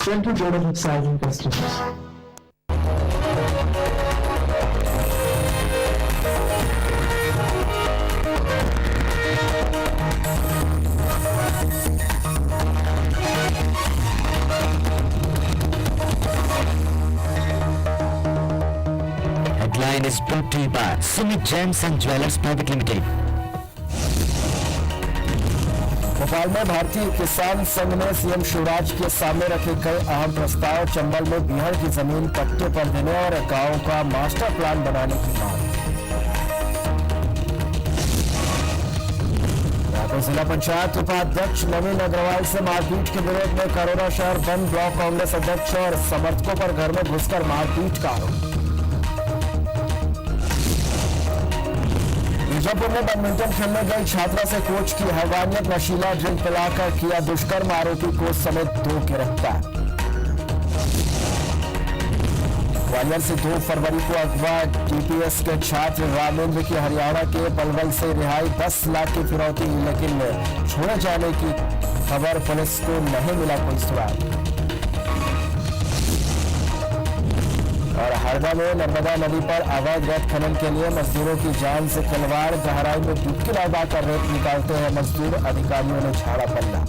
Thank you, Board of Excise and Customs. Headline is brought to you by Sumit Gems and Jewelers Private Limited. Bhopal में भारतीय किसान संघ ने CM Shivraj के सामने रखे कई अहम प्रस्ताव। चंबल में बिहार की जमीन पट्टे पर देने और गांव का मास्टर प्लान बनाने की मांग। रायपुर जिला पंचायत उपाध्यक्ष नवीन अग्रवाल से मारपीट के विरोध में करोना शहर बंद। ब्लॉक कांग्रेस अध्यक्ष और समर्थकों पर घर में घुसकर मारपीट का आरोप। बीजापुर में बैडमिंटन खेलने गई छात्रा से कोच की हैवानियत। नशीला ड्रिंक पिलाकर किया दुष्कर्म। आरोपी कोच समेत 2 गिरफ्तार। ग्वालियर से 2 फरवरी को अगवा टीपीएस के छात्र रामेंद्र की हरियाणा के पलवल से रिहाई। 10 लाख की फिरौती, लेकिन छोड़े जाने की खबर। पुलिस को नहीं मिला कोई सुराग। और हरदा में नर्मदा नदी पर अवैध रेत खनन के लिए मजदूरों की जान से खिलवाड़। गहराई में डुबकी लगाकर रेत निकालते हैं मजदूर। अधिकारियों ने झाड़ा पल्ला।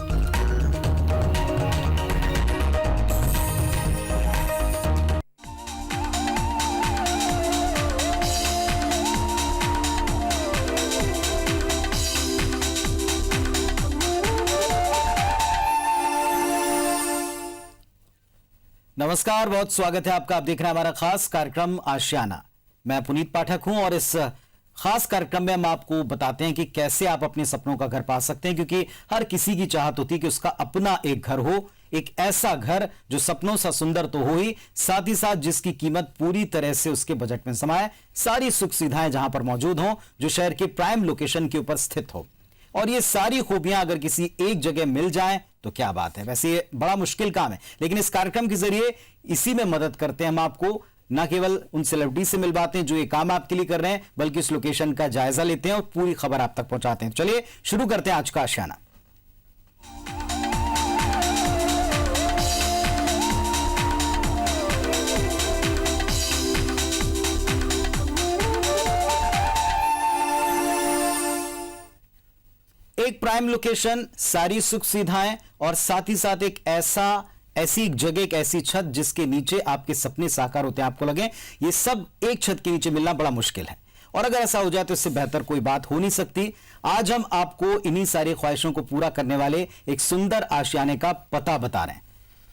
नमस्कार, बहुत स्वागत है आपका। आप देख रहे हैं हमारा खास कार्यक्रम आशियाना। मैं पुनीत पाठक हूं और इस खास कार्यक्रम में हम आपको बताते हैं कि कैसे आप अपने सपनों का घर पा सकते हैं, क्योंकि हर किसी की चाहत होती है कि उसका अपना एक घर हो, एक ऐसा घर जो सपनों सा सुंदर तो हो ही, साथ ही साथ जिसकी कीमत पूरी तरह से उसके बजट में समाये, सारी सुख सुविधाएं जहां पर मौजूद हों, जो शहर के प्राइम लोकेशन के ऊपर स्थित हो। और ये सारी खूबियां अगर किसी एक जगह मिल जाएं तो क्या बात है। वैसे ये बड़ा मुश्किल काम है, लेकिन इस कार्यक्रम के जरिए इसी में मदद करते हैं हम आपको। न केवल उन सेलिब्रिटी से मिलवाते हैं जो ये काम आपके लिए कर रहे हैं, बल्कि इस लोकेशन का जायजा लेते हैं और पूरी खबर आप तक पहुंचाते हैं। चलिए शुरू करते हैं आज का आशियाना। एक प्राइम लोकेशन, सारी सुख सुविधाएं और साथ ही साथ एक ऐसी एक जगह, एक ऐसी छत जिसके नीचे आपके सपने साकार होते हैं। आपको लगे ये सब एक छत के नीचे मिलना बड़ा मुश्किल है, और अगर ऐसा हो जाए तो इससे बेहतर कोई बात हो नहीं सकती। आज हम आपको इन्हीं सारी ख्वाहिशों को पूरा करने वाले एक सुंदर आशियाने का पता बता रहे हैं।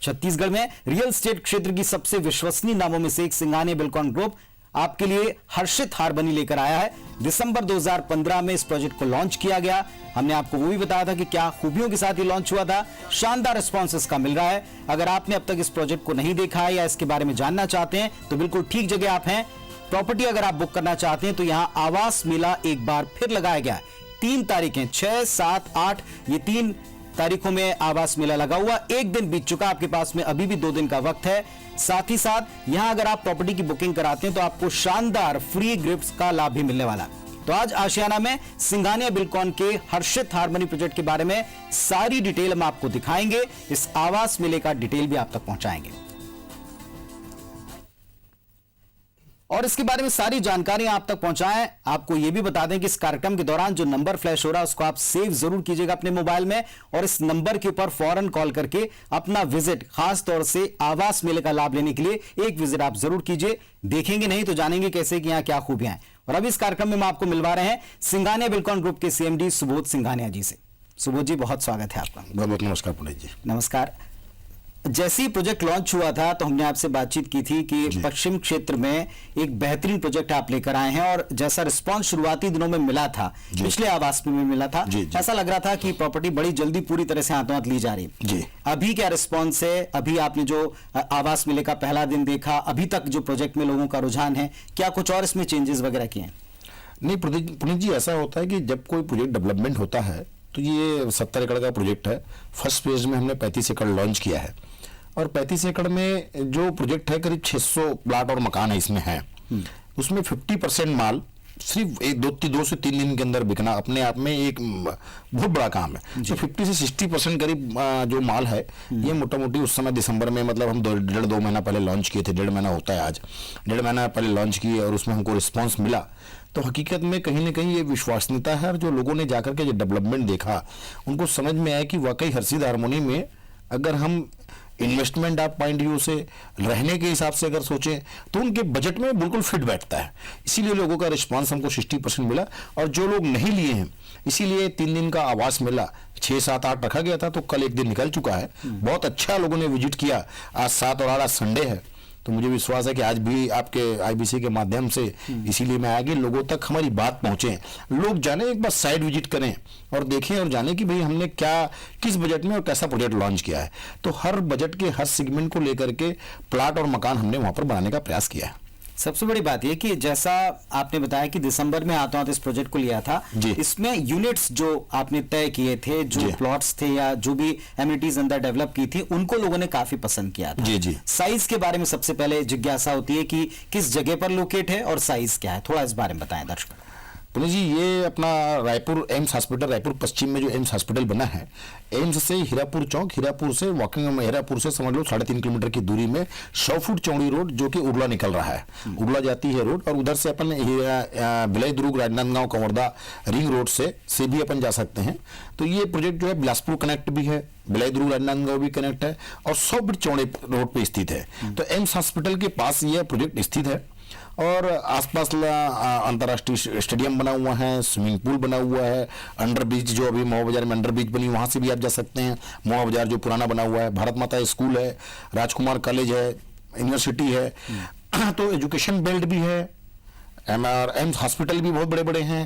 छत्तीसगढ़ में रियल एस्टेट क्षेत्र की सबसे विश्वसनीय नामों में से एक सिंघानिया बिल्डकॉन ग्रुप आपके लिए हर्षित हारबनी लेकर आया है। दिसंबर 2015 में इस प्रोजेक्ट को लॉन्च किया गया। हमने आपको वो भी बताया था कि क्या खूबियों के साथ ये लॉन्च हुआ था। शानदार रिस्पॉन्स इसका मिल रहा है। अगर आपने अब तक इस प्रोजेक्ट को नहीं देखा है या इसके बारे में जानना चाहते हैं तो बिल्कुल ठीक जगह आप हैं। प्रॉपर्टी अगर आप बुक करना चाहते हैं तो यहां आवास मेला एक बार फिर लगाया गया है। 3 तारीखें 6, 7, 8 ये 3 तारीखों में आवास मेला लगा हुआ। एक दिन बीत चुका, आपके पास में अभी भी 2 दिन का वक्त है। साथ ही साथ यहां अगर आप प्रॉपर्टी की बुकिंग कराते हैं तो आपको शानदार फ्री गिफ्ट्स का लाभ भी मिलने वाला है। तो आज आशियाना में सिंघानिया बिल्डकॉन के हर्षित हारमनी प्रोजेक्ट के बारे में सारी डिटेल हम आपको दिखाएंगे। इस आवास मेले का डिटेल भी आप तक पहुंचाएंगे और इसके बारे में सारी जानकारी आप तक पहुंचाएं। आपको यह भी बता दें कि इस कार्यक्रम के दौरान जो नंबर फ्लैश हो रहा है उसको आप सेव जरूर कीजिएगा अपने मोबाइल में, और इस नंबर के ऊपर फौरन कॉल करके अपना विजिट, खास तौर से आवास मेले का लाभ लेने के लिए एक विजिट आप जरूर कीजिए। देखेंगे नहीं तो जानेंगे कैसे कि यहां क्या खूबियां हैं। और अब इस कार्यक्रम में हम आपको मिलवा रहे हैं सिंघानिया बिल्डकॉन ग्रुप के सीएमडी सुबोध सिंघानिया जी से। सुबोध जी, बहुत स्वागत है आपका। बहुत बहुत नमस्कार पुनीत जी। नमस्कार। जैसे ही प्रोजेक्ट लॉन्च हुआ था तो हमने आपसे बातचीत की थी कि पश्चिम क्षेत्र में एक बेहतरीन प्रोजेक्ट आप लेकर आए हैं, और जैसा रिस्पांस शुरुआती दिनों में मिला था, पिछले आवास में मिला था, ऐसा लग रहा था कि प्रॉपर्टी बड़ी जल्दी पूरी तरह से हाथों हाथ ली जा रही है। अभी क्या रिस्पांस है? अभी आपने जो आवास मेले का पहला दिन देखा, अभी तक जो प्रोजेक्ट में लोगों का रुझान है, क्या कुछ और इसमें चेंजेस वगैरह किए हैं? नहीं पुनीत जी, ऐसा होता है कि जब कोई प्रोजेक्ट डेवलपमेंट होता है तो ये 70 एकड़ का प्रोजेक्ट है। फर्स्ट फेज में हमने 35 एकड़ लॉन्च किया है, और 35 एकड़ में जो प्रोजेक्ट है करीब 600 प्लाट और मकान है इसमें है। उसमें 50% माल सिर्फ दो से तीन दिन के अंदर बिकना अपने आप में एक बहुत बड़ा काम है। तो 50 से 60% करीब जो माल है ये मोटा मोटी उस समय दिसंबर में, मतलब हम डेढ़ दो महीना पहले लॉन्च किए थे, 1.5 महीना होता है आज, 1.5 महीना पहले लॉन्च किए और उसमें हमको रिस्पांस मिला। तो हकीकत में कहीं ना कहीं ये विश्वसनीयता है, और जो लोगों ने जाकर के जो डेवलपमेंट देखा उनको समझ में आया कि वाकई हर्षिद हार्मोनी में अगर हम इन्वेस्टमेंट आप पॉइंट व्यू से, रहने के हिसाब से अगर सोचें तो उनके बजट में बिल्कुल फिट बैठता है। इसीलिए लोगों का रिस्पांस हमको 60% मिला, और जो लोग नहीं लिए हैं इसीलिए 3 दिन का आवास मिला, 6, 7, 8 रखा गया था, तो कल 1 दिन निकल चुका है। बहुत अच्छा लोगों ने विजिट किया। आज 7 और 8 आज संडे है, तो मुझे विश्वास है कि आज भी आपके आईबीसी के माध्यम से, इसीलिए मैं आगे लोगों तक हमारी बात पहुंचे, लोग जाने, एक बार साइट विजिट करें और देखें और जाने कि भाई हमने क्या, किस बजट में और कैसा प्रोजेक्ट लॉन्च किया है। तो हर बजट के हर सेगमेंट को लेकर के प्लाट और मकान हमने वहां पर बनाने का प्रयास किया है। सबसे बड़ी बात यह कि जैसा आपने बताया कि दिसंबर में हाथों हाथ इस प्रोजेक्ट को लिया था, इसमें यूनिट्स जो आपने तय किए थे, जो प्लॉट्स थे या जो भी एमिनिटीज अंदर डेवलप की थी, उनको लोगों ने काफी पसंद किया था। जी। साइज के बारे में सबसे पहले जिज्ञासा होती है कि किस जगह पर लोकेट है और साइज क्या है, थोड़ा इस बारे में बताएं दर्शकों। पुनीत जी, ये अपना रायपुर एम्स हॉस्पिटल, रायपुर पश्चिम में जो एम्स हॉस्पिटल बना है, एम्स से हीरापुर चौक, हीरापुर से वॉकिंग में, हीरापुर से समझ लो 3.5 किलोमीटर की दूरी में 100 फुट चौड़ी रोड, जो कि उड़ला निकल रहा है, उड़ला जाती है रोड, और उधर से अपन भिलाई दुर्ग राजनांदगांव कंवरदा रिंग रोड से भी अपन जा सकते हैं। तो ये प्रोजेक्ट जो है बिलासपुर कनेक्ट भी है, भिलाई दुर्ग राजनांदगांव भी कनेक्ट है, और 100 फीट चौड़े रोड पे स्थित है। तो एम्स हॉस्पिटल के पास यह प्रोजेक्ट स्थित है, और आसपास अंतर्राष्ट्रीय स्टेडियम बना हुआ है, स्विमिंग पूल बना हुआ है, अंडर ब्रिज, जो अभी मवा बाजार में अंडर ब्रिज बनी, वहां से भी आप जा सकते हैं। मवा बाजार जो पुराना बना हुआ है, भारत माता स्कूल है, राजकुमार कॉलेज है, यूनिवर्सिटी है, तो एजुकेशन बेल्ट भी है, एम्स हॉस्पिटल भी बहुत बड़े बड़े हैं।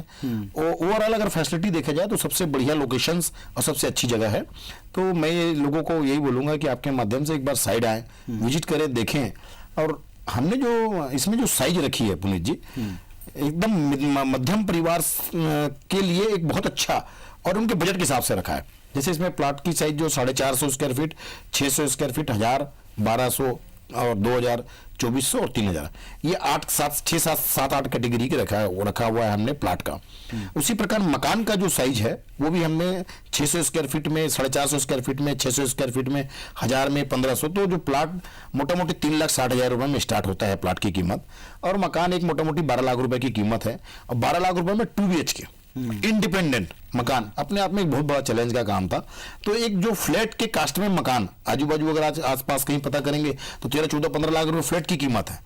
ओवरऑल अगर फैसिलिटी देखा जाए तो सबसे बढ़िया लोकेशंस और सबसे अच्छी जगह है। तो मैं लोगों को यही बोलूंगा कि आपके माध्यम से एक बार साइड आए, विजिट करें, देखें। और हमने जो इसमें जो साइज रखी है पुनीत जी, एकदम मध्यम परिवार के लिए एक बहुत अच्छा और उनके बजट के हिसाब से रखा है। जैसे इसमें प्लॉट की साइज जो 450 स्क्वायर फीट, 600 स्क्वायर फीट, 1000, 1200 और 2000, 2400 और 3000, ये 8 कैटेगरी के रखा हुआ है हमने प्लाट का। उसी प्रकार मकान का जो साइज है वो भी हमने 600 स्क्वायर फीट में, 450 स्क्वायर फीट में, 600 स्क्वायर फीट में, 1000 में, 1500, तो जो प्लाट मोटा मोटी 3,60,000 रुपए में स्टार्ट होता है प्लाट की कीमत, और मकान एक मोटा मोटी 12 लाख रुपए की कीमत है। और 12 लाख रुपए में 2 BHK इंडिपेंडेंट मकान अपने आप में एक बहुत बड़ा चैलेंज का काम था। तो एक जो फ्लैट के कास्ट में मकान आजू बाजू अगर आज आसपास कहीं पता करेंगे तो 13, 14, 15 लाख रुपए फ्लैट की कीमत है,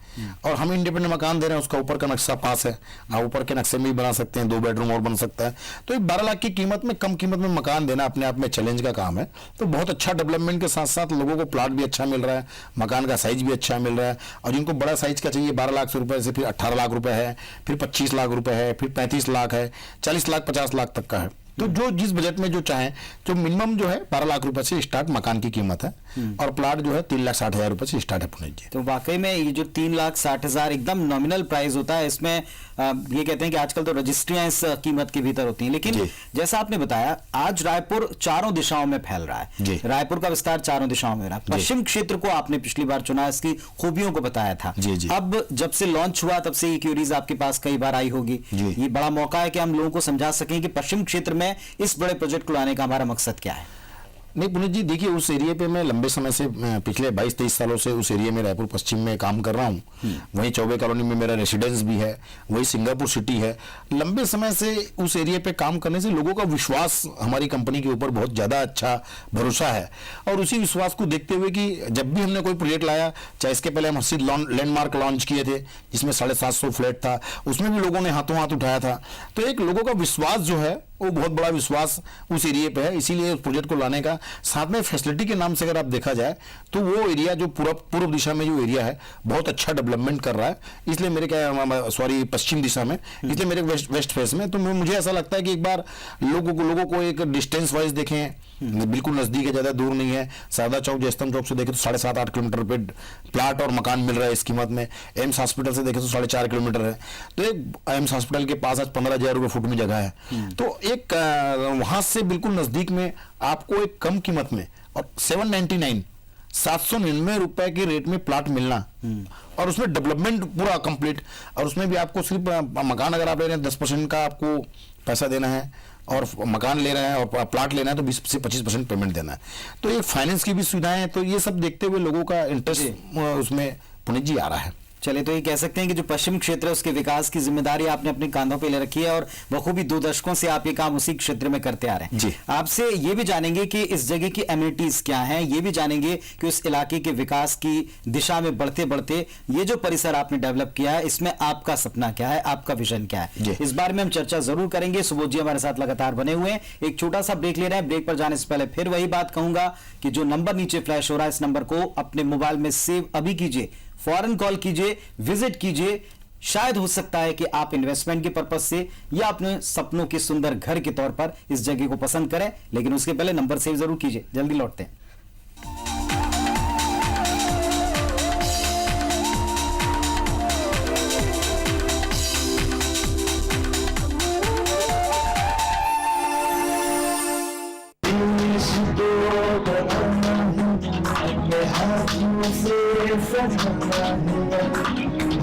और हम इंडिपेंडेंट मकान दे रहे हैं, उसका ऊपर का नक्शा पास है, आप ऊपर के नक्शे में भी बना सकते हैं, 2 बेडरूम और बन सकता है। तो एक 12 लाख की कीमत में कम कीमत में मकान देना अपने आप में चैलेंज का काम है। तो बहुत अच्छा डेवलपमेंट के साथ साथ लोगों को प्लॉट भी अच्छा मिल रहा है, मकान का साइज भी अच्छा मिल रहा है, और जिनको बड़ा साइज का चाहिए 12 लाख रुपए से फिर 18 लाख रुपए है, फिर 25 लाख रुपए है, फिर 35 लाख है, 40 लाख 50 लाख तक का है। तो जो जिस बजट में जो चाहे, जो मिनिमम जो है 12 लाख रुपए से स्टार्ट मकान की कीमत है, और प्लाट जो है 3,60,000 रुपए से स्टार्ट है पुनीत जी। तो वाकई में ये जो 3,60,000 एकदम नॉमिनल प्राइस होता है, इसमें ये कहते हैं कि आजकल तो रजिस्ट्रियां इस कीमत के भीतर होती हैं, लेकिन जैसा आपने बताया आज रायपुर चारों दिशाओं में फैल रहा है, रायपुर का विस्तार चारों दिशाओं में हो रहा है। पश्चिम क्षेत्र को आपने पिछली बार चुना, इसकी खूबियों को बताया था। अब जब से लॉन्च हुआ तब से ये क्यूरीज आपके पास कई बार आई होगी, ये बड़ा मौका है कि हम लोगों को समझा सकें कि पश्चिम क्षेत्र में इस बड़े प्रोजेक्ट को लाने का हमारा मकसद क्या है। नहीं पुनीत जी, देखिए उस एरिया पे मैं लंबे समय से, पिछले 22-23 सालों से उस एरिया में रायपुर पश्चिम में काम कर रहा हूँ। वहीं चौबे कॉलोनी में मेरा रेसिडेंस भी है, वही सिंगापुर सिटी है। लंबे समय से उस एरिया पे काम करने से लोगों का विश्वास हमारी कंपनी के ऊपर बहुत ज़्यादा अच्छा भरोसा है, और उसी विश्वास को देखते हुए कि जब भी हमने कोई प्रोजेक्ट लाया, चाहे इसके पहले हम हर्षिद लैंडमार्क लॉन्च किए थे जिसमें 750 फ्लैट था, उसमें भी लोगों ने हाथों हाथ उठाया था। तो एक लोगों का विश्वास जो है वो बहुत बड़ा विश्वास उस एरिया पे है, इसीलिए उस प्रोजेक्ट को लाने का। साथ में फैसिलिटी के नाम से अगर आप देखा जाए तो वो एरिया जो पूर्व दिशा में जो एरिया है बहुत अच्छा डेवलपमेंट कर रहा है, इसलिए मेरे पश्चिम दिशा में, इसलिए मेरे वेस्ट फेस में। तो मुझे ऐसा लगता है कि एक बार लोगों को एक डिस्टेंस वाइज देखें, बिल्कुल नजदीक है, ज्यादा दूर नहीं है। शारदा चौक जयस्तंभ चौक से देखें तो 7.5-8 किलोमीटर पे प्लाट और मकान मिल रहा है इस कीमत में। एम्स हॉस्पिटल से देखें तो 4.5 किलोमीटर है। तो एक एम्स हॉस्पिटल के पास आज 15,000 रुपये फुट में जगह है। तो एक वहां से बिल्कुल नजदीक में आपको एक कम कीमत में और 799 799 रुपए के रेट में प्लाट मिलना और उसमें डेवलपमेंट पूरा कंप्लीट, और उसमें भी आपको सिर्फ मकान अगर आप ले रहे हैं 10% का आपको पैसा देना है, और मकान ले रहे हैं और प्लाट लेना है तो 20 से 25% पेमेंट देना है। तो ये फाइनेंस की भी सुविधाएं हैं। तो ये सब देखते हुए लोगों का इंटरेस्ट उसमें पुनीत जी आ रहा है। चलिए, तो ये कह सकते हैं कि जो पश्चिम क्षेत्र है उसके विकास की जिम्मेदारी आपने अपने कांधों पे ले रखी है और बखूबी 2 दशकों से आप ये काम उसी क्षेत्र में करते आ रहे हैं। जी। आपसे ये भी जानेंगे कि इस जगह की एमिनिटीज क्या हैं, ये भी जानेंगे कि उस इलाके के विकास की दिशा में बढ़ते बढ़ते ये जो परिसर आपने डेवलप किया है इसमें आपका सपना क्या है, आपका विजन क्या है, इस बारे में हम चर्चा जरूर करेंगे। सुबोध जी हमारे साथ लगातार बने हुए हैं। एक छोटा सा ब्रेक ले रहे हैं। ब्रेक पर जाने से पहले फिर वही बात कहूंगा कि जो नंबर नीचे फ्लैश हो रहा है इस नंबर को अपने मोबाइल में सेव अभी कीजिए, फौरन कॉल कीजिए, विजिट कीजिए। शायद हो सकता है कि आप इन्वेस्टमेंट के पर्पज से या अपने सपनों के सुंदर घर के तौर पर इस जगह को पसंद करें, लेकिन उसके पहले नंबर सेव जरूर कीजिए। जल्दी लौटते हैं।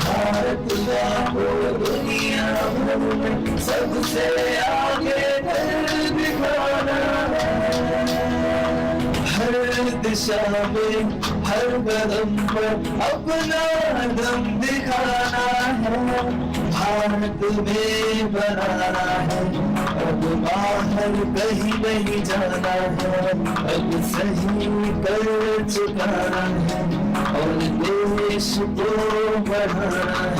भारत को दुनिया में सबसे आगे दिखाना है। हर दिशा में हर कदम पर अपना दम दिखाना है। भारत में बनाना है, अब बाहर कहीं नहीं जाना है। अब सही कर चुकाना है और देश को बढ़ाना है।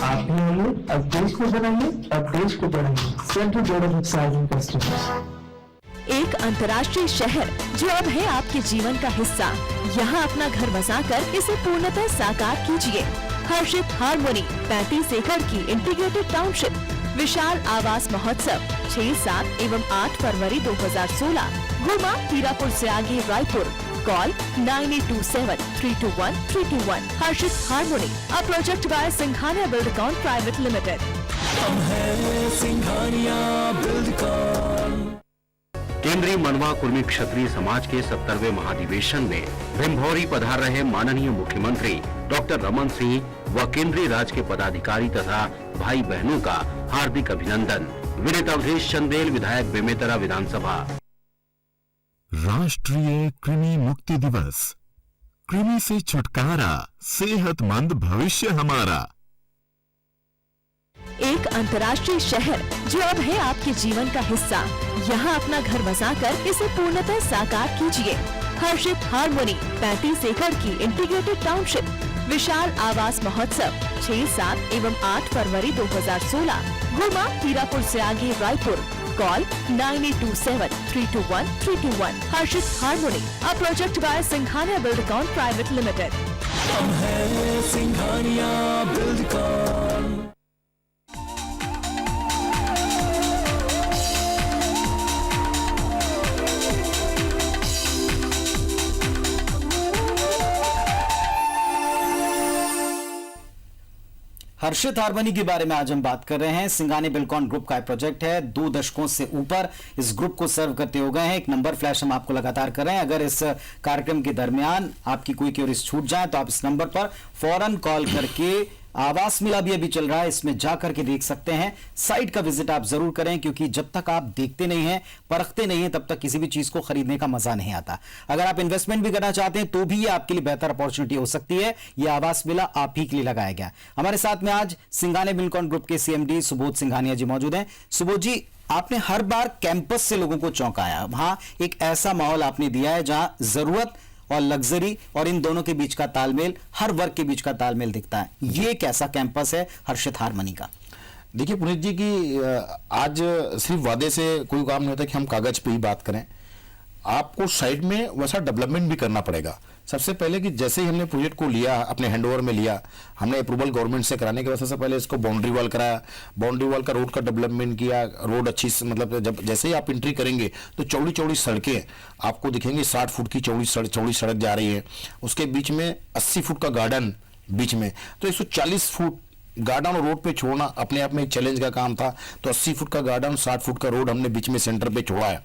आप भी आइए, अब देश को बनाइए, अब देश को बढ़ाइए। Central board of excising customers. एक अंतर्राष्ट्रीय शहर जो अब है आपके जीवन का हिस्सा। यहाँ अपना घर बसाकर इसे पूर्णतः साकार कीजिए। हर्षित हार्मोनी 35 एकड़ की इंटीग्रेटेड टाउनशिप, विशाल आवास महोत्सव 6, 7 एवं 8 फरवरी 2016, गुरमा हीरापुर से आगे रायपुर। कॉल 9827-321-321। हर्षित हार्मोनी, अ project bye Singhania Buildcon private limited. हम हैं सिंघानिया बिल्डकॉन। केंद्रीय मनवा कुर्मी क्षत्रिय समाज के 70वें महाधिवेशन में भिमभौरी पधार रहे माननीय मुख्यमंत्री डॉक्टर रमन सिंह व केंद्रीय राज्य के पदाधिकारी तथा भाई बहनों का हार्दिक अभिनंदन। विनीत अवधेश चंदेल, विधायक बेमेतरा विधानसभा। राष्ट्रीय कृमि मुक्ति दिवस। कृमि से छुटकारा, सेहतमंद भविष्य हमारा। एक अंतर्राष्ट्रीय शहर जो अब है आपके जीवन का हिस्सा। यहाँ अपना घर बसाकर इसे पूर्णतः साकार कीजिए। हर्षित हार्मोनी 35 एकड़ की इंटीग्रेटेड टाउनशिप, विशाल आवास महोत्सव 6, 7 एवं 8 फरवरी 2016, गुरमा हीरापुर से आगे रायपुर। कॉल 9827-321-321। हर्षित हार्मोनी, अ project bye Singhania Buildcon private limited. हम हैं सिंघानिया बिल्डकॉन। हर्षित हार्मनी के बारे में आज हम बात कर रहे हैं। सिंघानिया बिल्डकॉन ग्रुप का प्रोजेक्ट है। 2 दशकों से ऊपर इस ग्रुप को सर्व करते हो गए हैं। एक नंबर फ्लैश हम आपको लगातार कर रहे हैं। अगर इस कार्यक्रम के दरमियान आपकी कोई क्वेरीज छूट जाए तो आप इस नंबर पर फौरन कॉल करके, आवास मेला भी अभी चल रहा है, इसमें जाकर के देख सकते हैं। साइट का विजिट आप जरूर करें, क्योंकि जब तक आप देखते नहीं हैं, परखते नहीं हैं, तब तक किसी भी चीज को खरीदने का मजा नहीं आता। अगर आप इन्वेस्टमेंट भी करना चाहते हैं तो भी ये आपके लिए बेहतर अपॉर्चुनिटी हो सकती है। ये आवास मेला आप ही के लिए लगाया गया। हमारे साथ में आज सिंघानिया बिल्डकॉन ग्रुप के सीएमडी सुबोध सिंघानिया जी मौजूद हैं। सुबोध जी, आपने हर बार कैंपस से लोगों को चौंकाया। वहां एक ऐसा माहौल आपने दिया है जहां जरूरत और लग्जरी और इन दोनों के बीच का तालमेल, हर वर्ग के बीच का तालमेल दिखता है। ये कैसा कैंपस है हर्षित हार्मनी का? देखिए पुनीत जी की आज सिर्फ वादे से कोई काम नहीं होता कि हम कागज पे ही बात करें। आपको साइड में वैसा डेवलपमेंट भी करना पड़ेगा। सबसे पहले कि जैसे ही हमने प्रोजेक्ट को लिया, अपने हैंडओवर में लिया, हमने अप्रूवल गवर्नमेंट से कराने के बाद सबसे पहले इसको बाउंड्री वॉल कराया। बाउंड्री वॉल का रोड का डेवलपमेंट किया। रोड अच्छी मतलब जब जैसे ही आप एंट्री करेंगे तो चौड़ी चौड़ी सड़कें आपको दिखेंगी। 60 फुट की चौड़ी सड़क जा रही है। उसके बीच में 80 फुट का गार्डन बीच में, तो 140 फुट गार्डन और रोड पे छोड़ना अपने आप में एक चैलेंज का काम था। तो 80 फुट का गार्डन, 60 फुट का रोड हमने बीच में सेंटर पे छोड़ा है।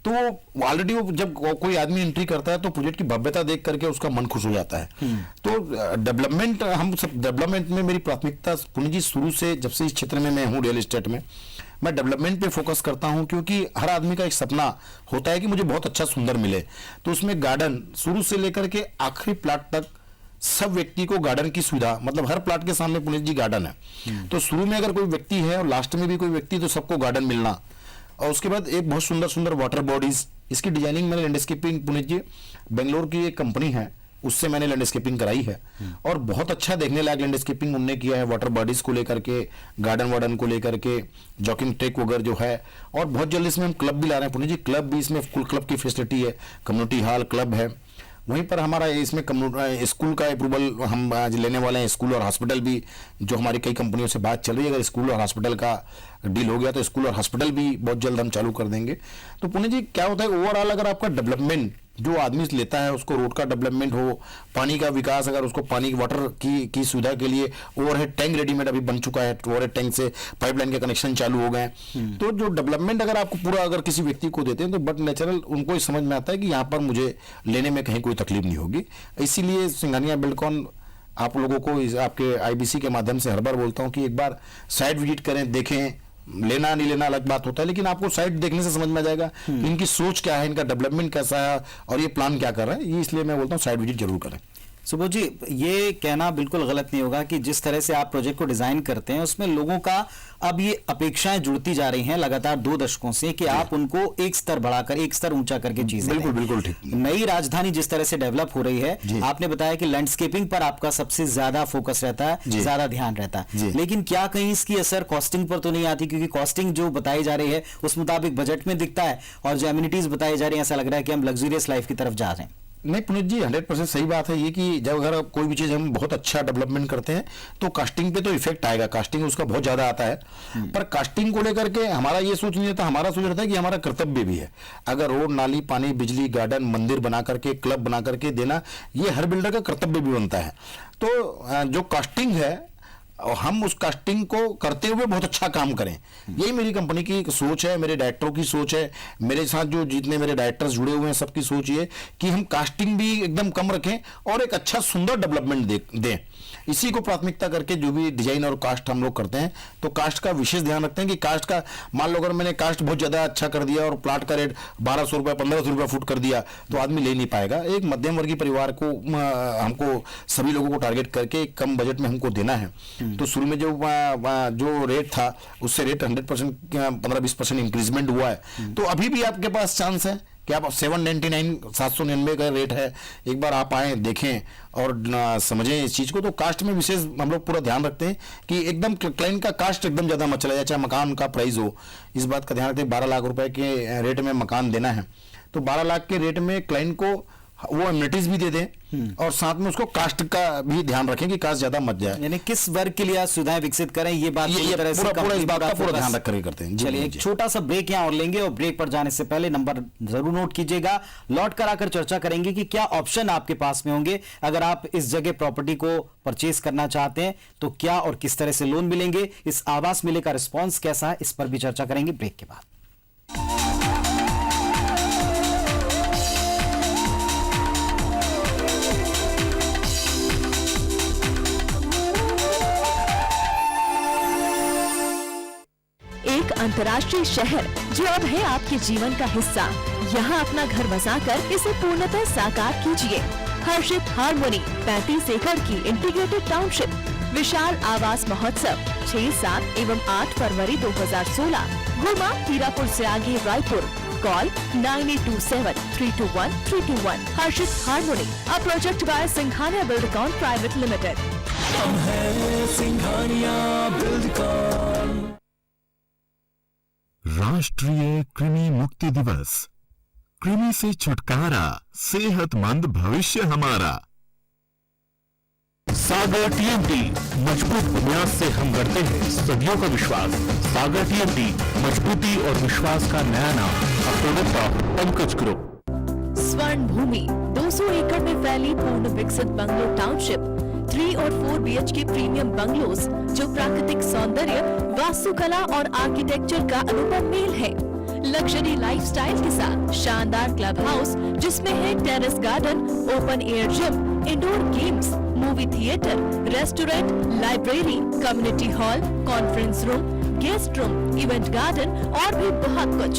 तो ऑलरेडी वो जब कोई आदमी एंट्री करता है तो प्रोजेक्ट की भव्यता देख करके उसका मन खुश हो जाता है। तो डेवलपमेंट, हम सब डेवलपमेंट में मेरी प्राथमिकता पुण्य जी शुरू से, जब से इस क्षेत्र में मैं हूँ रियल एस्टेट में, मैं डेवलपमेंट पे फोकस करता हूं, क्योंकि हर आदमी का एक सपना होता है कि मुझे बहुत अच्छा सुंदर मिले। तो उसमें गार्डन शुरू से लेकर के आखिरी प्लाट तक सब व्यक्ति को गार्डन की सुविधा, मतलब हर प्लाट के सामने पुनीत जी गार्डन है। तो शुरू में अगर कोई व्यक्ति है और लास्ट में भी कोई व्यक्ति, तो सबको गार्डन मिलना। और उसके बाद एक बहुत सुंदर सुंदर वाटर बॉडीज, इसकी डिजाइनिंग मैंने लैंडस्केपिंग पुनीत जी बेंगलोर की एक कंपनी है उससे मैंने लैंडस्केपिंग कराई है, और बहुत अच्छा देखने लायक लैंडस्केपिंग उन्होंने किया है, वाटर बॉडीज को लेकर के, गार्डन वार्डन को लेकर के, जॉकिंग ट्रैक वगैरह जो है। और बहुत जल्दी इसमें हम क्लब भी ला रहे हैं पुनीत जी, क्लब भी इसमें फुल क्लब की फैसिलिटी है, कम्युनिटी हॉल क्लब है। वहीं पर हमारा इसमें स्कूल का अप्रूवल हम आज लेने वाले हैं, स्कूल और हॉस्पिटल भी, जो हमारी कई कंपनियों से बात चल रही है, अगर स्कूल और हॉस्पिटल का डील हो गया तो स्कूल और हॉस्पिटल भी बहुत जल्द हम चालू कर देंगे। तो पुण्य जी क्या होता है, ओवरऑल अगर आपका डेवलपमेंट जो आदमी लेता है, उसको रोड का डेवलपमेंट हो, पानी का विकास, अगर उसको पानी वाटर की सुविधा के लिए ओवरहेड टैंक रेडीमेड अभी बन चुका है, ओवरहेड टैंक से पाइपलाइन के कनेक्शन चालू हो गए। तो जो डेवलपमेंट अगर आपको पूरा अगर किसी व्यक्ति को देते हैं तो बट नेचुरल उनको समझ में आता है कि यहाँ पर मुझे लेने में कहीं कोई तकलीफ नहीं होगी। इसीलिए सिंघानिया बिल्डकॉन आप लोगों को आपके IBC के माध्यम से हर बार बोलता हूँ कि एक बार साइट विजिट करें, देखें, लेना नहीं लेना अलग बात होता है, लेकिन आपको साइट देखने से समझ में आ जाएगा कि इनकी सोच क्या है, इनका डेवलपमेंट कैसा है और ये प्लान क्या कर रहे हैं। ये इसलिए मैं बोलता हूँ साइट विजिट जरूर करें। सुबोध जी, ये कहना बिल्कुल गलत नहीं होगा कि जिस तरह से आप प्रोजेक्ट को डिजाइन करते हैं उसमें लोगों का अब ये अपेक्षाएं जुड़ती जा रही हैं लगातार 2 दशकों से कि आप उनको एक स्तर बढ़ाकर, एक स्तर ऊंचा करके चीजें बिल्कुल बिल्कुल ठीक। नई राजधानी जिस तरह से डेवलप हो रही है, आपने बताया कि लैंडस्केपिंग पर आपका सबसे ज्यादा फोकस रहता है, ज्यादा ध्यान रहता है, लेकिन क्या कहीं इसकी असर कॉस्टिंग पर तो नहीं आती? क्योंकि कॉस्टिंग जो बताई जा रही है उस मुताबिक बजट में दिखता है और जो एमिनिटीज बताई जा रही है ऐसा लग रहा है कि हम लग्जरियस लाइफ की तरफ जा रहे हैं। नहीं पुनीत जी, 100% सही बात है ये कि जब अगर कोई भी चीज़ हम बहुत अच्छा डेवलपमेंट करते हैं तो कास्टिंग पे तो इफेक्ट आएगा, कास्टिंग उसका बहुत ज़्यादा आता है। पर कास्टिंग को लेकर के हमारा ये सोच नहीं रहता, हमारा सोच रहता है कि हमारा कर्तव्य भी है। अगर रोड, नाली, पानी, बिजली, गार्डन, मंदिर बना करके, क्लब बना करके देना, ये हर बिल्डर का कर्तव्य भी बनता है। तो जो कास्टिंग है और हम उस कास्टिंग को करते हुए बहुत अच्छा काम करें, यही मेरी कंपनी की सोच है, मेरे डायरेक्टरों की सोच है, मेरे साथ जो जितने मेरे डायरेक्टर्स जुड़े हुए हैं सबकी सोच ये कि हम कास्टिंग भी एकदम कम रखें और एक अच्छा सुंदर डेवलपमेंट दें। इसी को प्राथमिकता करके जो भी डिजाइन और कास्ट हम लोग करते हैं तो कास्ट का विशेष ध्यान रखते हैं कि कास्ट का, मान लो अगर मैंने कास्ट बहुत ज्यादा अच्छा कर दिया और प्लाट का रेट 1200 रुपये 1500 रुपये फुट कर दिया तो आदमी ले नहीं पाएगा। एक मध्यम वर्गीय परिवार को हमको सभी लोगों को टारगेट करके कम बजट में हमको देना है। तो शुरू में जो रेट था उससे रेट 100% 15-20% इंक्रीजमेंट हुआ है। तो अभी भी आपके पास चांस है कि आप 799 का रेट है, एक बार आप आए, देखें और समझें इस चीज़ को। तो कास्ट में विशेष हम लोग पूरा ध्यान रखते हैं कि एकदम क्लाइंट का कास्ट एकदम ज़्यादा मत चला जाए, चाहे मकान का प्राइस हो, इस बात का ध्यान रखते हैं। 12 लाख रुपए के रेट में मकान देना है तो 12 लाख के रेट में क्लाइंट को वो एमिनिटीज भी दे दें और साथ में उसको कास्ट का भी ध्यान रखें कि कास्ट ज्यादा मत जाए। यानी किस वर्ग के लिए आप सुविधाएं विकसित करें, ये बात पूरी तरह से पूरा इस बात का पूरा ध्यान रख करके करते हैं। चलिए एक छोटा सा ब्रेक यहां और लेंगे और ब्रेक पर जाने से पहले नंबर जरूर नोट कीजिएगा। लौट कर आकर चर्चा करेंगे कि क्या ऑप्शन आपके पास में होंगे अगर आप इस जगह प्रॉपर्टी को परचेज करना चाहते हैं, तो क्या और किस तरह से लोन मिलेंगे, इस आवास मेले का रिस्पॉन्स कैसा है, इस पर भी चर्चा करेंगे ब्रेक के बाद। एक अंतर्राष्ट्रीय शहर जो अब है आपके जीवन का हिस्सा। यहाँ अपना घर बसाकर इसे पूर्णतः साकार कीजिए। हर्षित हार्मोनी 35 एकड़ की इंटीग्रेटेड टाउनशिप, विशाल आवास महोत्सव 6, 7 एवं 8 फरवरी 2016, घुमा हीरापुर से आगे रायपुर। कॉल 9827-321-321। हर्षित हार्मोनी, अ project bye Singhania Buildcon private limited. हम हैं सिंघानिया बिल्डकॉन। राष्ट्रीय कृमि मुक्ति दिवस। कृमि से छुटकारा, सेहतमंद भविष्य हमारा। सागर TMT, मजबूत बुनियाद से हम गढ़ते हैं सदियों का विश्वास। सागर TMT, मजबूती और विश्वास का नया नाम। अप्रोडक्ट पंकज ग्रुप। स्वर्ण भूमि 200 एकड़ में फैली पूर्ण विकसित बंगलो टाउनशिप, 3 और 4 BHK प्रीमियम बंगलोज जो प्राकृतिक सौंदर्य, वास्तुकला और आर्किटेक्चर का अनुपम मेल है। लग्जरी लाइफस्टाइल के साथ शानदार क्लब हाउस जिसमें है terrace garden, open air gym, indoor games, movie theatre, restaurant, library, community hall, conference room, guest room, event garden और भी बहुत कुछ।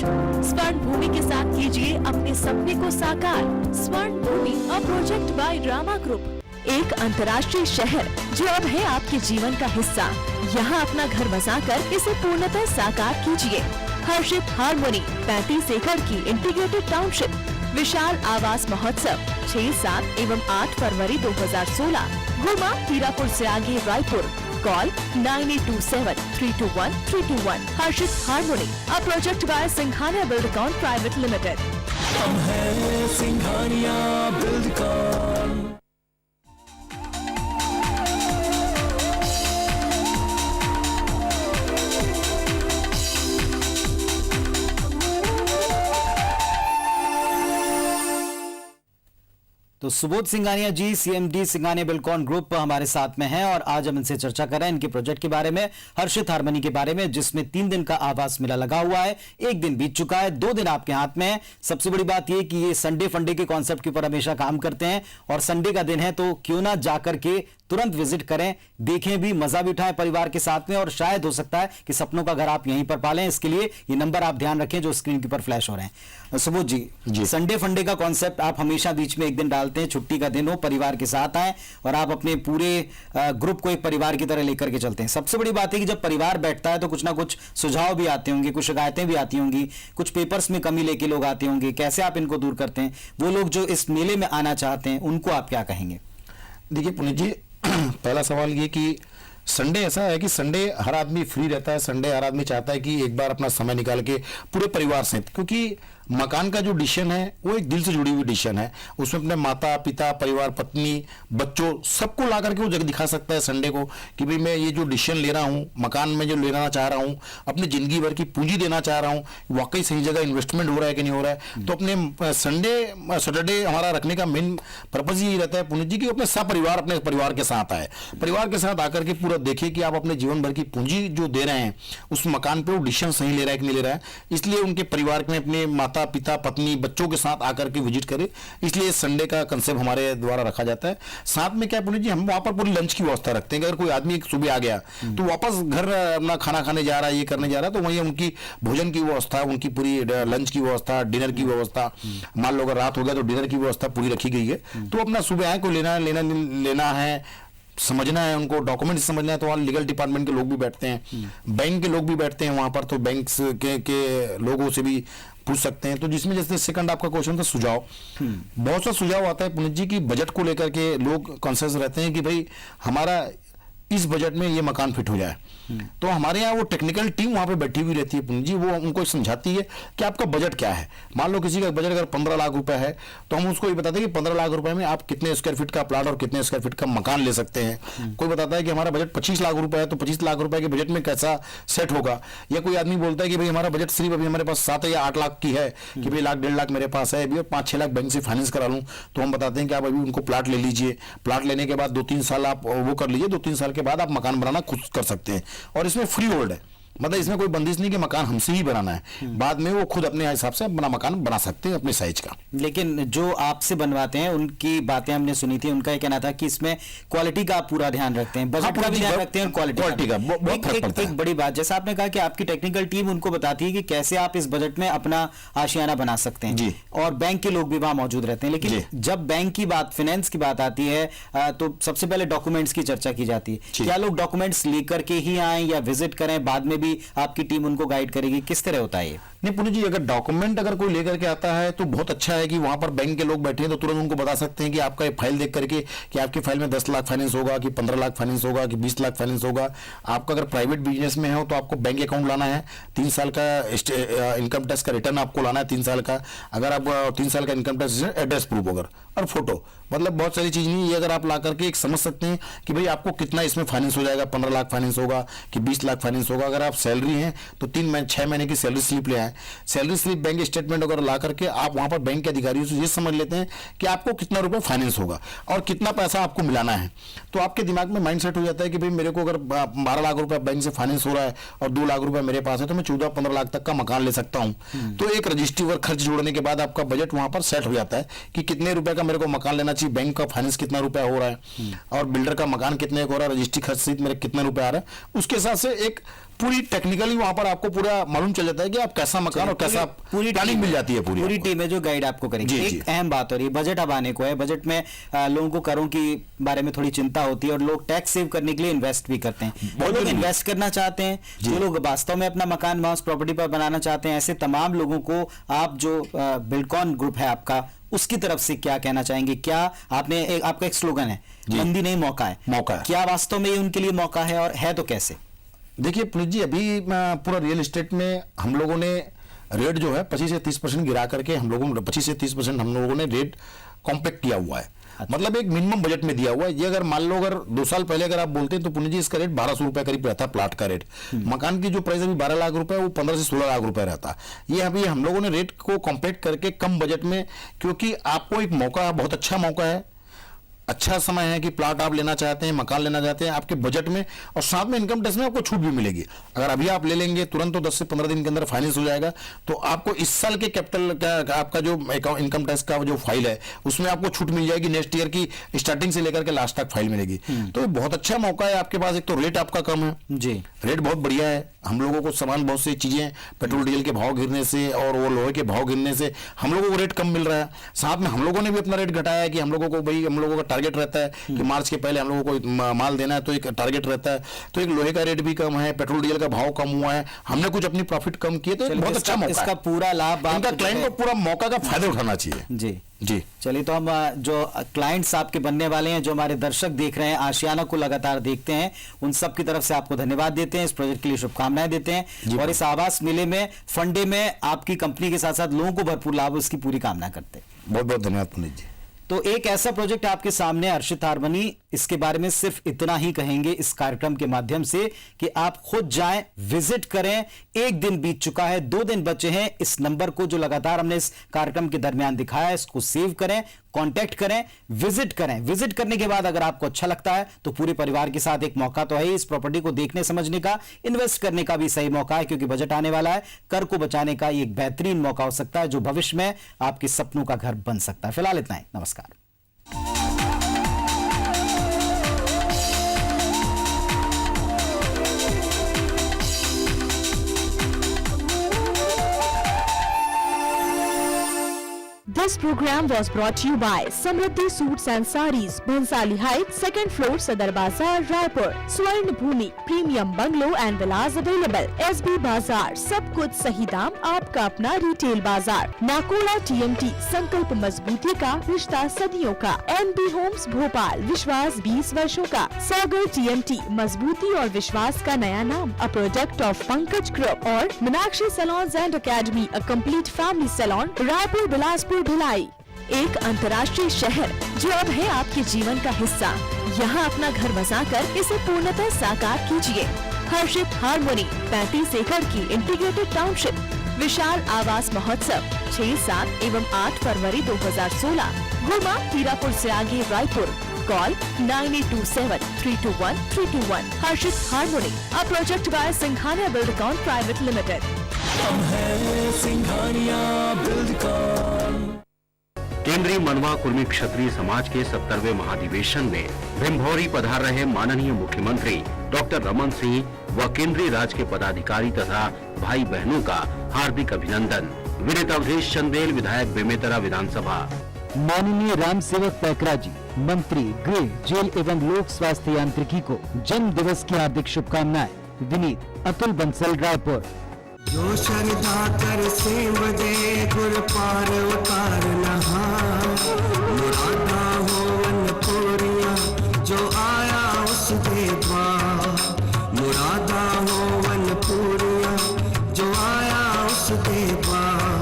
स्वर्ण भूमि के साथ कीजिए अपने सपने को साकार। Swarna Bhumi, a project by Rama group. एक अंतर्राष्ट्रीय शहर जो अब है आपके जीवन का हिस्सा। यहाँ अपना घर बसाकर इसे पूर्णतः साकार कीजिए। हर्षित हार्मोनी 35 एकड़ की इंटीग्रेटेड टाउनशिप। विशाल आवास महोत्सव 6, 7 एवं 8 फरवरी 2016। घुमा हीरापुर से आगे रायपुर। कॉल 9827-321-321। हर्षित हार्मोनी, अ project bye Singhania Buildcon private limited. हम हैं सिंघानिया बिल्डकॉन। तो सुबोध सिंघानिया जी, सीएमडी सिंघानिया बिल्डकॉन ग्रुप हमारे साथ में हैं और आज हम इनसे चर्चा कर रहे हैं इनके प्रोजेक्ट के बारे में, हर्षित हार्मनी के बारे में, जिसमें 3 दिन का आवास मेला लगा हुआ है। 1 दिन बीत चुका है, 2 दिन आपके हाथ में है। सबसे बड़ी बात यह कि ये संडे फंडे के कॉन्सेप्ट के ऊपर हमेशा काम करते हैं और संडे का दिन है तो क्यों ना जाकर के तुरंत विजिट करें, देखें भी, मजा भी उठाएं परिवार के साथ में और शायद हो सकता है कि सपनों का घर आप यहीं पर पालें। इसके लिए ये नंबर आप ध्यान रखें जो स्क्रीन के ऊपर फ्लैश हो रहे हैं। सुबोध जी, संडे फंडे का कॉन्सेप्ट आप हमेशा बीच में 1 दिन डालते हैं, छुट्टी का दिन हो, परिवार के साथ आए और आप अपने पूरे ग्रुप को एक परिवार की तरह लेकर के चलते हैं। सबसे बड़ी बात है कि जब परिवार बैठता है तो कुछ ना कुछ सुझाव भी आते होंगे, कुछ शिकायतें भी आती होंगी, कुछ पेपर्स में कमी लेके लोग आते होंगे। कैसे आप इनको दूर करते हैं? वो लोग जो इस मेले में आना चाहते हैं उनको आप क्या कहेंगे? देखिए पुनीत जी, पहला सवाल ये कि संडे ऐसा है कि संडे हर आदमी फ्री रहता है। संडे हर आदमी चाहता है कि एक बार अपना समय निकाल के पूरे परिवार से, क्योंकि मकान का जो डिसीजन है वो एक दिल से जुड़ी हुई डिसीजन है। उसमें अपने माता पिता, परिवार, पत्नी, बच्चों सबको ला करके वो जगह दिखा सकता है संडे को कि भाई मैं ये जो डिसीजन ले रहा हूँ, मकान में जो लेना चाह रहा हूँ, अपनी जिंदगी भर की पूंजी देना चाह रहा हूँ, वाकई सही जगह इन्वेस्टमेंट हो रहा है कि नहीं हो रहा है। तो अपने सैटरडे हमारा रखने का मेन पर्पज यही रहता है पुनीत जी कि अपने सपरिवार अपने परिवार के साथ आए, परिवार के साथ आकर के पूरा देखे कि आप अपने जीवन भर की पूंजी जो दे रहे हैं उस मकान पे वो डिसीजन सही ले रहा है कि नहीं ले रहा है। इसलिए उनके परिवार में अपने माता पिता, पत्नी, बच्चों के साथ आकर के विजिट करें। इसलिए संडे का कंसेप्ट हमारे द्वारा रखा जाता है। साथ में क्या पुनीत जी, हम वहां पर पूरी लंच की व्यवस्था रखते हैं। अगर कोई आदमी सुबह आ गया तो वापस घर अपना खाना खाने जा रहा है, ये करने जा रहा है, तो वहीं उनकी भोजन की व्यवस्था, उनकी पूरी लंच की व्यवस्था, डिनर की व्यवस्था, मान लो अगर रात हो गया तो डिनर की व्यवस्था पूरी रखी गई है। तो अपना सुबह आए, कोई लेना है, समझना है, उनको डॉक्यूमेंट्स समझना है, तो वहाँ लीगल डिपार्टमेंट के लोग भी बैठते हैं, बैंक के लोग भी बैठते हैं वहां पर, तो बैंक के लोगों से भी पूछ सकते हैं। तो जिसमें जैसे सेकंड आपका क्वेश्चन था सुझाव, बहुत सा सुझाव आता है पुनीत जी की बजट को लेकर के लोग कॉन्शियस रहते हैं कि भाई हमारा इस बजट में ये मकान फिट हो जाए। तो हमारे यहाँ वो टेक्निकल टीम वहां पे बैठी हुई रहती है पुनीत जी, वो उनको समझाती है कि आपका बजट क्या है। मान लो किसी का बजट अगर 15 लाख रुपए है तो हम उसको ये बताते हैं कि 15 लाख रुपए में आप कितने स्क्वायर फीट का प्लाट और कितने स्क्वायर फीट का मकान ले सकते हैं। कोई बताता है कि हमारा बजट 25 लाख रुपए है तो 25 लाख रुपए के बजट में कैसा सेट होगा। या कोई आदमी बोलता है कि भाई हमारा बजट सिर्फ अभी हमारे पास 7 या 8 लाख की है कि भाई लाख 1.5 लाख मेरे पास है अभी और 5-6 लाख बैंक से फाइनेंस करा लूँ, तो हम बताते हैं कि आप अभी उनको प्लाट ले लीजिए। प्लाट लेने के बाद 2-3 साल आप वो कर लीजिए, 2-3 साल के बाद आप मकान बनाना खुद कर सकते हैं। और इसमें फ्री होल्ड है, मतलब इसमें कोई बंदिश नहीं कि मकान हमसे ही बनाना है, बाद में वो खुद अपने हिसाब से अपना मकान बना सकते हैं अपने साइज का। लेकिन जो आपसे बनवाते हैं उनकी बातें हमने सुनी थी, उनका ये कहना था कि इसमें क्वालिटी का आप पूरा ध्यान रखते हैं, बजट का भी ध्यान रखते हैं, क्वालिटी का बहुत फर्क पड़ता है। एक बड़ी बात, जैसा आपने कहा कि आपकी टेक्निकल टीम उनको बताती है कि कैसे आप इस बजट में अपना आशियाना बना सकते हैं जी, और बैंक के लोग भी वहां मौजूद रहते हैं। लेकिन जब बैंक की बात, फाइनेंस की बात आती है तो सबसे पहले डॉक्यूमेंट्स की चर्चा की जाती है। क्या लोग डॉक्यूमेंट्स लेकर के ही आए या विजिट करें, बाद में भी आपकी टीम उनको गाइड करेगी, किस तरह होता है ये? नहीं पुनीत जी, अगर डॉक्यूमेंट अगर कोई लेकर के आता है तो बहुत अच्छा है कि वहां पर बैंक के लोग बैठे हैं तो तुरंत उनको बता सकते हैं कि आपका फाइल देख करके कि आपकी फाइल में 10 लाख फाइनेंस होगा कि 15 लाख फाइनेंस होगा कि 20 लाख फाइनेंस होगा। आपका अगर प्राइवेट बिजनेस में हो तो आपको बैंक अकाउंट लाना है, 3 साल का इनकम टैक्स का रिटर्न आपको लाना है 3 साल का। अगर आप 3 साल का इनकम टैक्स एड्रेस प्रूफ अगर और फोटो, मतलब बहुत सारी चीज नहीं, ये अगर आप ला करके एक समझ सकते हैं कि भाई आपको कितना इसमें फाइनेंस हो जाएगा, 15 लाख फाइनेंस होगा कि 20 लाख फाइनेंस होगा। अगर आप सैलरी हैं तो 6 महीने की सैलरी स्लिप ले आए, सैलरी स्लिप बैंक स्टेटमेंट वगैरह ला करके आप वहां पर बैंक के अधिकारियों से ये समझ लेते हैं कि आपको कितना रुपए फाइनेंस होगा और कितना पैसा आपको मिलाना है। तो आपके दिमाग में माइंड सेट हो जाता है कि भाई मेरे को अगर 12 लाख रुपए बैंक से फाइनेंस हो रहा है और 2 लाख रुपए मेरे पास है तो मैं 14-15 लाख तक का मकान ले सकता हूं। तो एक रजिस्ट्री वर्क खर्च जोड़ने के बाद आपका बजट वहां पर सेट हो जाता है कि कितने रुपए का मेरे को मकान लेना चाहिए, बैंक का फाइनेंस कितना रुपया हो रहा है और बिल्डर का मकान कितने का हो रहा है, रजिस्ट्री खर्च सहित मेरे कितने रुपए आ रहा है। उसके हिसाब से एक पूरी टेक्निकली वहां पर आपको पूरा मालूम चल जाता है कि आप कैसा मकान और कैसा पूरी प्लानिंग मिल जाती है। पूरी टीम है जो गाइड आपको करेगी। एक अहम बात हो रही है, बजट अब आने को है। बजट में लोगों को करों की बारे में थोड़ी चिंता होती है और लोग टैक्स सेव करने के लिए इन्वेस्ट भी करते हैं। वो लोग इन्वेस्ट करना चाहते हैं, जो लोग वास्तव में अपना मकान हाउस प्रॉपर्टी पर बनाना चाहते हैं, ऐसे तमाम लोगों को आप जो बिल्डकॉन ग्रुप है आपका, उसकी तरफ से क्या कहना चाहेंगे? क्या आपने आपका एक स्लोगन है मंदी नहीं मौका है, क्या वास्तव में ये उनके लिए मौका है और है तो कैसे? देखिए पुनीत जी, अभी पूरा रियल एस्टेट में हम लोगों ने रेट जो है 25 से 30% गिरा करके हम लोगों ने 25 से 30% हम लोगों ने रेट कॉम्पैक्ट किया हुआ है। मतलब एक मिनिमम बजट में दिया हुआ है। ये अगर मान लो अगर 2 साल पहले अगर आप बोलते हैं तो पुनीत जी इसका रेट 1200 रुपए करीब रहता है, प्लाट का रेट। मकान की जो प्राइस अभी 12 लाख रुपए वो 15 से 16 लाख रुपए रहता। ये अभी हम लोगों ने रेट को कॉम्पैक्ट करके कम बजट में, क्योंकि आपको एक मौका, बहुत अच्छा मौका है, अच्छा समय है कि प्लाट आप लेना चाहते हैं, मकान लेना चाहते हैं आपके बजट में, और साथ में इनकम टैक्स में आपको छूट भी मिलेगी। अगर अभी आप ले लेंगे तुरंत तो 10 से 15 दिन के अंदर फाइनेंस हो जाएगा, तो आपको इस साल के कैपिटल का आपका जो इनकम टैक्स का जो फाइल है उसमें आपको छूट मिल जाएगी। नेक्स्ट ईयर की स्टार्टिंग से लेकर के लास्ट तक फाइल मिलेगी। तो ये बहुत अच्छा मौका है आपके पास। एक तो रेट आपका कम है जी, रेट बहुत बढ़िया है। हम लोगों को सामान, बहुत सी चीजें पेट्रोल डीजल के भाव गिरने से और वो लोहे के भाव गिरने से हम लोगों को रेट कम मिल रहा है। साथ में हम लोगों ने भी अपना रेट घटाया है कि हम लोगों को भाई, हम लोगों का टारगेट रहता है कि मार्च के पहले हम लोगों को माल देना है, तो एक टारगेट रहता है। तो एक लोहे का रेट भी कम है, पेट्रोल डीजल का भाव कम हुआ है, हमने कुछ अपनी प्रॉफिट कम किए, तो बहुत अच्छा मौका, इसका पूरा लाभ इनका क्लाइंट को पूरा मौका का फायदा उठाना चाहिए। जी जी चलिए, तो हम जो क्लाइंट्स आपके बनने वाले हैं, जो हमारे दर्शक देख रहे हैं, आशियाना को लगातार देखते हैं, उन सब की तरफ से आपको धन्यवाद देते हैं, इस प्रोजेक्ट के लिए शुभकामनाएं देते हैं और इस आवास मेले में फंडे में आपकी कंपनी के साथ साथ लोगों को भरपूर लाभ, उसकी पूरी कामना करते हैं। बहुत बहुत धन्यवाद पुनीत जी। तो एक ऐसा प्रोजेक्ट आपके सामने, हर्षित हारमोनी, इसके बारे में सिर्फ इतना ही कहेंगे इस कार्यक्रम के माध्यम से कि आप खुद जाएं, विजिट करें। 1 दिन बीत चुका है, 2 दिन बचे हैं। इस नंबर को जो लगातार हमने इस कार्यक्रम के दरमियान दिखाया है, इसको सेव करें, कांटेक्ट करें, विजिट करें। विजिट करने के बाद अगर आपको अच्छा लगता है तो पूरे परिवार के साथ एक मौका तो है ही इस प्रॉपर्टी को देखने समझने का, इन्वेस्ट करने का भी सही मौका है, क्योंकि बजट आने वाला है। कर को बचाने का ये एक बेहतरीन मौका हो सकता है जो भविष्य में आपके सपनों का घर बन सकता है। फिलहाल इतना ही, नमस्कार। This program was brought to you by Samriddhi Suits and Sarees, Bhansali Heights, 2nd floor, Sadar Bazaar, Raipur. Swर्ण Bhumi, Premium Bungalow and Villas available. SB Bazaar, सब कुछ सही दाम, आपका अपना रिटेल बाजार। नाकोड़ा TMT, संकल्प मजबूती का, रिश्ता सदियों का। NB Homes भोपाल, विश्वास 20 वर्षों का। सागर TMT, मजबूती और विश्वास का नया नाम। A product of Pankaj group और Meenakshi salons and academy, a complete family salon, Raipur, Bilaspur, Bhilai. एक अंतर्राष्ट्रीय शहर जो अब है आपके जीवन का हिस्सा। यहाँ अपना घर बसाकर इसे पूर्णतः साकार कीजिए। हर्षित हारमोनी, 35 एकड़ की इंटीग्रेटेड टाउनशिप। विशाल आवास महोत्सव 6, 7 एवं 8 फरवरी 2016। गुमा, हीरापुर से आगे, रायपुर। कॉल 9827-321-321। हर्षित हारमोनी, अ project bye Singhania Buildcon private limited. हम हैं सिंघानिया बिल्डकॉन। केंद्रीय मनवा कुर्मी क्षत्रिय समाज के 70वें महाधिवेशन में भिंभौरी पधार रहे माननीय मुख्यमंत्री डॉक्टर रमन सिंह व केंद्रीय राज्य के पदाधिकारी तथा भाई बहनों का हार्दिक अभिनंदन। विनीत अवधेश चंदेल, विधायक बेमेतरा विधानसभा। माननीय राम सेवक पैकरा जी, मंत्री गृह, जेल एवं लोक स्वास्थ्य यांत्रिकी को जन्म दिवस की हार्दिक शुभकामनाएं। विनीत अतुल बंसल, रायपुर। जो श्रद्धा कर सेव दे, गुर पार उतार नहा। मुरादा हो वन पूरिया, जो आया उस दे द्वार। मुरादा हो वन पूरिया, जो आया उस दे द्वार।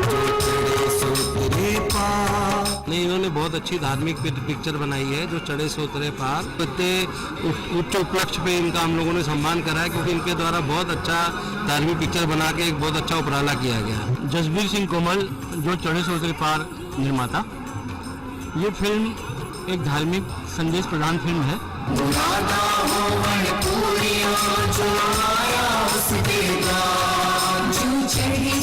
जो तेरे सो तेरे पार। नहीं, इन्होंने बहुत बहुत अच्छी धार्मिक पिक्चर बनाई है जो चढ़े से उतरे पार। इतने उच्च उपलक्ष्य पे इनका हम लोगों ने सम्मान करा है क्योंकि इनके द्वारा बहुत अच्छा धार्मिक पिक्चर बना के एक बहुत अच्छा उपराला किया गया। जसबीर सिंह कोमल जो चढ़े से उतरे पार निर्माता, ये फिल्म एक धार्मिक संदेश प्रधान फिल्म है। जो आया उसके गाँव, जो चढ़ी